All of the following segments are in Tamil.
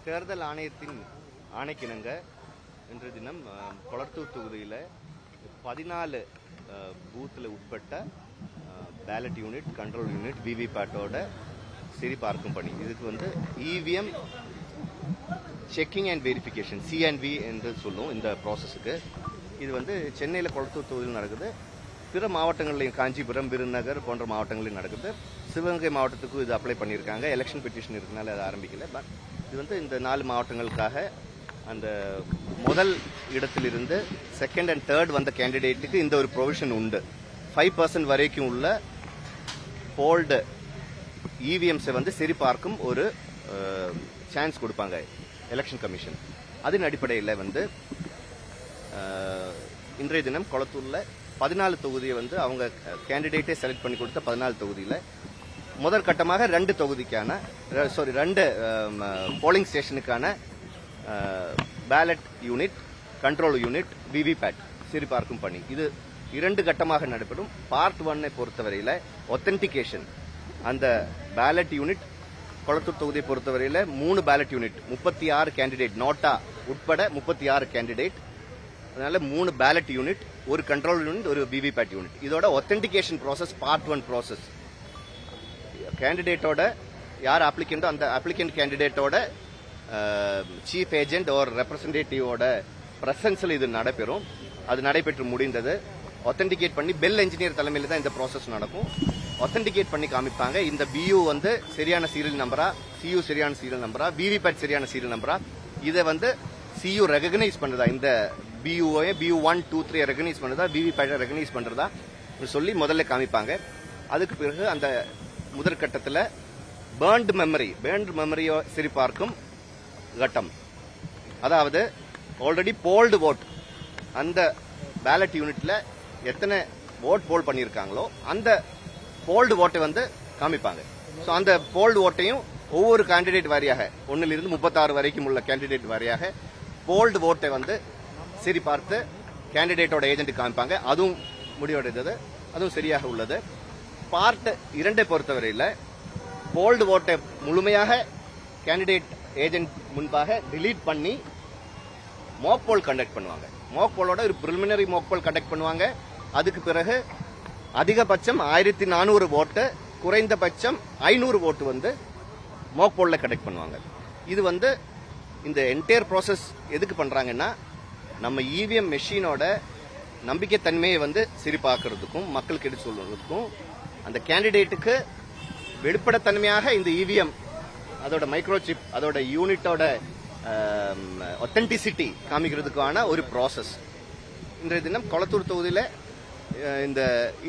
தேர்தல் ஆணையத்தின் ஆணைக்கிணங்க இன்றைய தினம் கொளத்தூர் தொகுதியில் 14 பூத்தில் உட்பட்ட பேலட் யூனிட், கண்ட்ரோல் யூனிட், விவிபேட்டோட சரி பார்க்கும் பணி. இதுக்கு வந்து EVM checking and verification, C&V என்று சொல்லும் இந்த ப்ராசஸுக்கு. இது வந்து சென்னையில் கொளத்தூர் தொகுதியில் நடக்குது. பிற மாவட்டங்கள்லையும் காஞ்சிபுரம், விருதுநகர் போன்ற மாவட்டங்களையும் நடக்குது. சிவகங்கை மாவட்டத்துக்கும் இது அப்ளை பண்ணியிருக்காங்க. எலெக்ஷன் பெட்டிஷன் இருக்கனால அது ஆரம்பிக்கல. பட் இது வந்து இந்த 4 மாவட்டங்களுக்காக அந்த முதல் இடத்திலிருந்து செகண்ட் அண்ட் தேர்ட் வந்த கேண்டிடேட்டுக்கு இந்த ஒரு ப்ரொவிஷன் உண்டு. 5% வரைக்கும் உள்ள போல்டு இவிஎம்ஸை வந்து சரி பார்க்கும் ஒரு சான்ஸ் கொடுப்பாங்க எலெக்ஷன் கமிஷன். அதன் அடிப்படையில் வந்து இன்றைய தினம் கொளத்தூர்ல 14 தொகுதியை வந்து அவங்க கேண்டிடேட்டை செலக்ட் பண்ணி கொடுத்த 14 தொகுதியில் முதல் கட்டமாக 2 போலிங் ஸ்டேஷனுக்கான ballot unit, control unit, VVPAT சரி பார்க்கும் பணி இது 2 கட்டமாக நடைபெறும். பார்ட் 1 பொறுத்தவரையில் ஒத்தன்டிகேஷன், அந்த பேலட் யூனிட் கொளத்தூர் தொகுதியை பொறுத்தவரையில் 3 பேலட் யூனிட், 36 கேண்டிடேட், நோட்டா உட்பட 36 கேண்டிடேட். அதனால 3 பேலட் யூனிட், ஒரு கண்ட்ரோல் யூனிட், ஒரு விவிபேட் யூனிட். இதோட ஒத்தன்டிகேஷன் ப்ராசஸ் பார்ட் 1 ப்ராசஸ். கேண்டிடேட்டோட யார் அப்ளிகண்டோ அந்த அப்ளிகண்ட் கேண்டிடேட்டோட சீஃப் ஏஜென்ட் ஒரு ரெப்ரசன்டேட்டிவோட பிரசன்ஸ்ல இது நடைபெறும். அது நடைபெற்று முடிந்தது. ஒத்தன்டிகேட் பண்ணி பெல் என்ஜினியர் தலைமையில் தான் இந்த ப்ராசஸ் நடக்கும். ஒத்தன்டிகேட் பண்ணி காமிப்பாங்க இந்த BU வந்து சரியான சீரியல் நம்பரா, CU சரியான சீரியல் நம்பரா, விவிபேட் சரியான சீரியல் நம்பரா. இதை வந்து CU ரெகனைஸ் பண்றதா, இந்த BU 1, 2, 3 ரெகனைஸ் பண்றதா, விவிபேட் ரெகனைஸ் பண்றதா சொல்லி முதல்ல காமிப்பாங்க. அதுக்கு பிறகு அந்த முதற்கட்டத்தில் பேர்ன்ட் மெமரியோ சரி பார்க்கும் கட்டம். அதாவது ஆல்ரெடி போல்டு ஓட், அந்த பேலட் யூனிட்ல எத்தனை ஓட் போல் பண்ணியிருக்காங்களோ அந்த போல்டு ஓட்டை வந்து காமிப்பாங்க. ஸோ அந்த போல்டு ஓட்டையும் ஒவ்வொரு கேண்டிடேட் வாரியாக 1 to 36 வரைக்கும் உள்ள கேண்டிடேட் வாரியாக போல்டு ஓட்டை வந்து சரி பார்த்து கேண்டிடேட்டோட ஏஜென்ட் காமிப்பாங்க. அதுவும் முடிவடைந்தது, அதுவும் சரியாக உள்ளது. பார்ட் 2 பொறுத்தவரையில் போல்டு ஓட்டை முழுமையாக கேண்டிடேட் ஏஜென்ட் முன்பாக டிலீட் பண்ணி மாக் போல் கண்டக்ட் பண்ணுவாங்க. மாக் போலோட ஒரு பிரிலிமினரி மாக் போல் கண்டக்ட் பண்ணுவாங்க. அதுக்கு பிறகு அதிகபட்சம் 1400 ஓட்டு, குறைந்தபட்சம் 500 ஓட்டு வந்து மாக் போல்ல கண்டக்ட் பண்ணுவாங்க. இது வந்து இந்த என்டையர் ப்ராசஸ் எதுக்கு பண்றாங்கன்னா, நம்ம இவிஎம் மெஷினோட நம்பிக்கைத்தன்மையை வந்து சரி பார்க்கறதுக்கும் மக்களுக்கு எடுத்து சொல்றதுக்கும், அந்த கேண்டிடேட்டுக்கு வெளிப்படைத்தன்மையாக இந்த இவிஎம் அதோட மைக்ரோசிப், அதோட யூனிட்டோட ஒத்தன்டிசிட்டி காமிக்கிறதுக்கான ஒரு ப்ராசஸ். இன்றைய தினம் கொளத்தூர் தொகுதியில் இந்த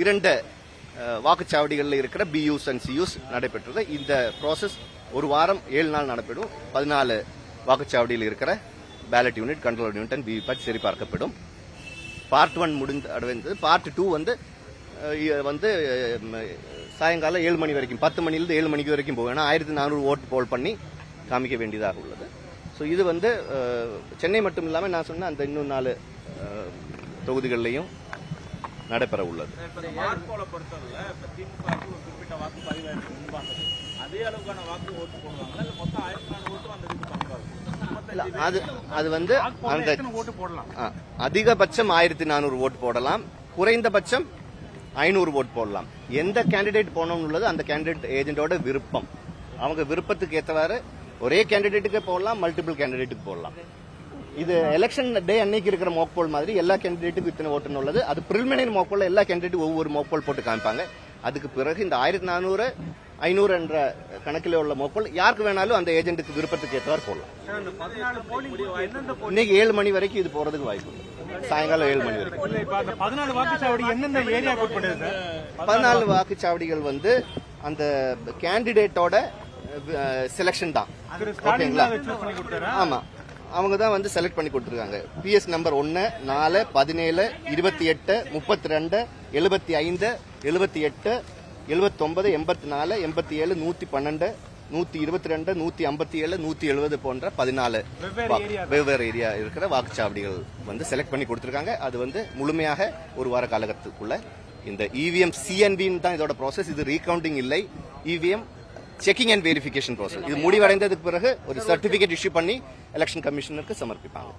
2 வாக்குச்சாவடிகளில் இருக்கிற BUs and CUs நடைபெற்றது. இந்த ப்ராசஸ் ஒரு வாரம் 7 நாள் நடைபெறும். 14 வாக்குச்சாவடியில் இருக்கிற ballot unit, control unit and VVPAT சரி பார்க்கப்படும். பார்ட் 1 முடிந்தது. பார்ட் 2 வந்து சாயங்காலம் 7 மணி வரைக்கும், 10 மணிலிருந்து 7 மணிக்கு வரைக்கும் போகும். ஏன்னா 1400 ஓட்டு போல் பண்ணி காமிக்க வேண்டியதாக உள்ளது. ஸோ இது வந்து சென்னை மட்டும் இல்லாமல் நான் சொன்ன அந்த இன்னும் 4 தொகுதிகளிலையும் நடைபெற உள்ளது. அது வந்து அந்த அதிகபட்சம் 1400 ஓட்டு போடலாம், குறைந்தபட்சம் 500 ஓட்டு போடலாம். எந்த கேண்டிடேட் போனோம்னு உள்ளது அந்த கேண்டிடேட் ஏஜென்டோட விருப்பம். அவங்க விருப்பத்துக்கு ஏற்றவாறு ஒரே கேண்டிடேட்டுக்கு போடலாம், மல்டிபிள் கேண்டிடேட்டுக்கு போடலாம். இது எலெக்ஷன் டே அன்னைக்கு இருக்கிற மோக் போல் மாதிரி எல்லா கேண்டிடேட்டுக்கும் இத்தனை ஓட்டுன்னு உள்ளது. அது பிரிலிமினரி மோக் போல் எல்லா கேண்டிடேட்டும் ஒவ்வொரு மோக் போல் போட்டு காமிப்பாங்க. அதுக்கு பிறகு இந்த 1400, 500 என்ற கணக்கில் உள்ள மோக் போல் யாருக்கு வேணாலும் அந்த ஏஜென்ட்டுக்கு விருப்பத்துக்கு ஏற்றவாறு போடலாம். இன்னைக்கு 7 மணி வரைக்கும் இது போறதுக்கு வாய்ப்பு உண்டு. சாயங்காலம் 7 மணி வரைக்கும் 14 வாக்குச்சாவடிகள் வந்து அந்த கேண்டிடேட்டோட செலக்ஷன் தான். ஓகேங்களா? ஆமா, அவங்க தான் வந்து செலக்ட் பண்ணி கொடுத்துருக்காங்க. PS நம்பர் 1, 4, 17, 28, 32, 75, 78, 79, 84, 87, 112, 122, 157, 170 போன்ற 14 வெவ்வேறு ஏரியா இருக்கிற வாக்குச்சாவடிகள் வந்து செலக்ட் பண்ணி கொடுத்திருக்காங்க. அது வந்து முழுமையாக ஒரு வார காலகட்டத்துக்குள்ள இந்த இவிஎம் C&V தான் இதோட ப்ராசஸ். இது ரீகவுண்டிங் இல்லை. EVM checking and verification process. இது முடிவடைந்ததுக்கு பிறகு ஒரு சர்டிபிகேட் இஷ்யூ பண்ணி எலெக்ஷன் கமிஷனருக்கு சமர்ப்பிப்பாங்க.